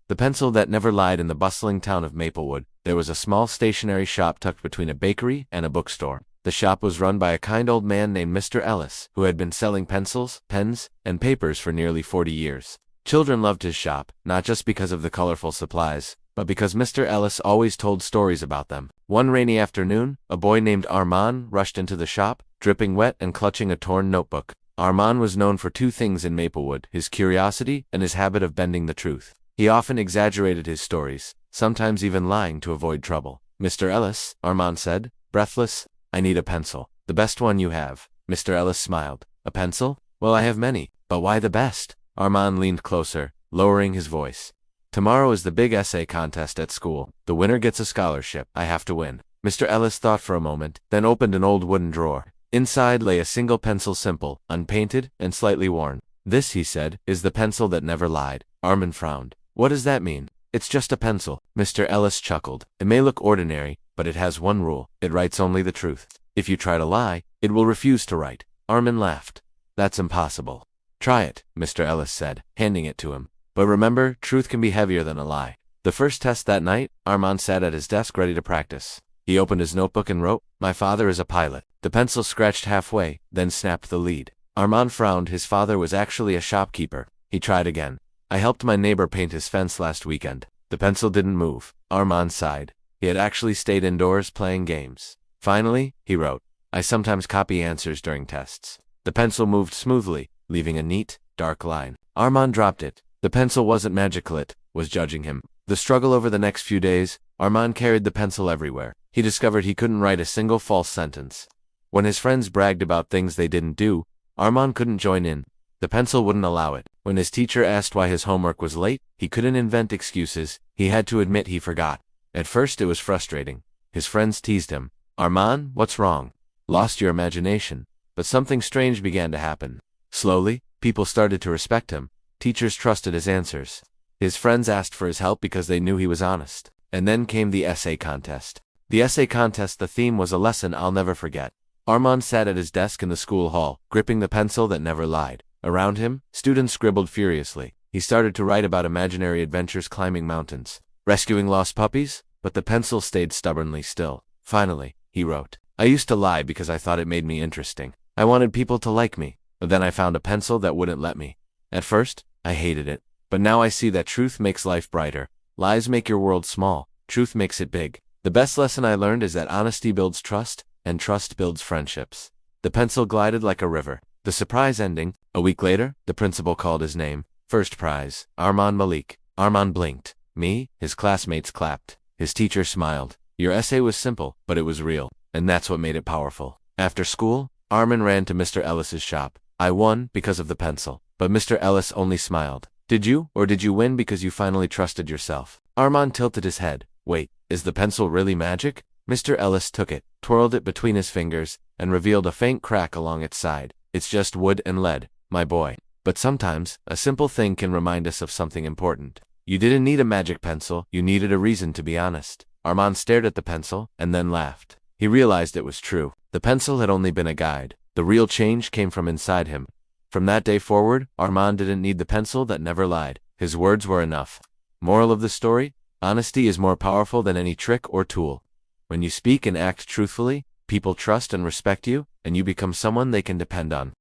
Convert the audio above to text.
The pencil that never lied. In the bustling town of Maplewood, there was a small stationery shop tucked between a bakery and a bookstore. The shop was run by a kind old man named Mr. Ellis, who had been selling pencils, pens, and papers for nearly 40 years. Children loved his shop, not just because of the colorful supplies, but because Mr. Ellis always told stories about them. One rainy afternoon, a boy named Armand rushed into the shop, dripping wet and clutching a torn notebook. Armand was known for two things in Maplewood: his curiosity and his habit of bending the truth. He often exaggerated his stories, sometimes even lying to avoid trouble. "Mr. Ellis," Armand said, breathless, "I need a pencil. The best one you have." Mr. Ellis smiled. "A pencil? Well, I have many, but why the best?" Armand leaned closer, lowering his voice. "Tomorrow is the big essay contest at school. The winner gets a scholarship. I have to win." Mr. Ellis thought for a moment, then opened an old wooden drawer. Inside lay a single pencil, simple, unpainted, and slightly worn. "This," he said, "is the pencil that never lied." Armand frowned. "What does that mean?" "It's just a pencil." Mr. Ellis chuckled. "It may look ordinary, but it has one rule. It writes only the truth. If you try to lie, it will refuse to write." Armand laughed. "That's impossible." "Try it," Mr. Ellis said, handing it to him. "But remember, truth can be heavier than a lie." The first test that night, Armand sat at his desk ready to practice. He opened his notebook and wrote, "My father is a pilot." The pencil scratched halfway, then snapped the lead. Armand frowned. His father was actually a shopkeeper. He tried again. "I helped my neighbor paint his fence last weekend." The pencil didn't move. Armand sighed. He had actually stayed indoors playing games. Finally, he wrote, "I sometimes copy answers during tests." The pencil moved smoothly, leaving a neat, dark line. Armand dropped it. The pencil wasn't magical, it was judging him. The struggle over the next few days, Armand carried the pencil everywhere. He discovered he couldn't write a single false sentence. When his friends bragged about things they didn't do, Armand couldn't join in. The pencil wouldn't allow it. When his teacher asked why his homework was late, he couldn't invent excuses. He had to admit he forgot. At first it was frustrating. His friends teased him. "Armand, what's wrong? Lost your imagination?" But something strange began to happen. Slowly, people started to respect him. Teachers trusted his answers. His friends asked for his help because they knew he was honest. And then came the essay contest. The essay contest, the theme was a lesson I'll never forget. Armand sat at his desk in the school hall, gripping the pencil that never lied. Around him, students scribbled furiously. He started to write about imaginary adventures, climbing mountains, rescuing lost puppies, but the pencil stayed stubbornly still. Finally, he wrote, "I used to lie because I thought it made me interesting. I wanted people to like me, but then I found a pencil that wouldn't let me. At first, I hated it, but now I see that truth makes life brighter. Lies make your world small, truth makes it big. The best lesson I learned is that honesty builds trust, and trust builds friendships." The pencil glided like a river. The surprise ending, a week later, the principal called his name. First prize, Armand Malik. Armand blinked. "Me?" His classmates clapped. His teacher smiled. "Your essay was simple, but it was real, and that's what made it powerful." After school, Armand ran to Mr. Ellis's shop. "I won because of the pencil." But Mr. Ellis only smiled. "Did you, or did you win because you finally trusted yourself?" Armand tilted his head. "Wait, is the pencil really magic?" Mr. Ellis took it, twirled it between his fingers, and revealed a faint crack along its side. "It's just wood and lead, my boy. But sometimes, a simple thing can remind us of something important. You didn't need a magic pencil, you needed a reason to be honest." Armand stared at the pencil, and then laughed. He realized it was true. The pencil had only been a guide. The real change came from inside him. From that day forward, Armand didn't need the pencil that never lied. His words were enough. Moral of the story? Honesty is more powerful than any trick or tool. When you speak and act truthfully, people trust and respect you, and you become someone they can depend on.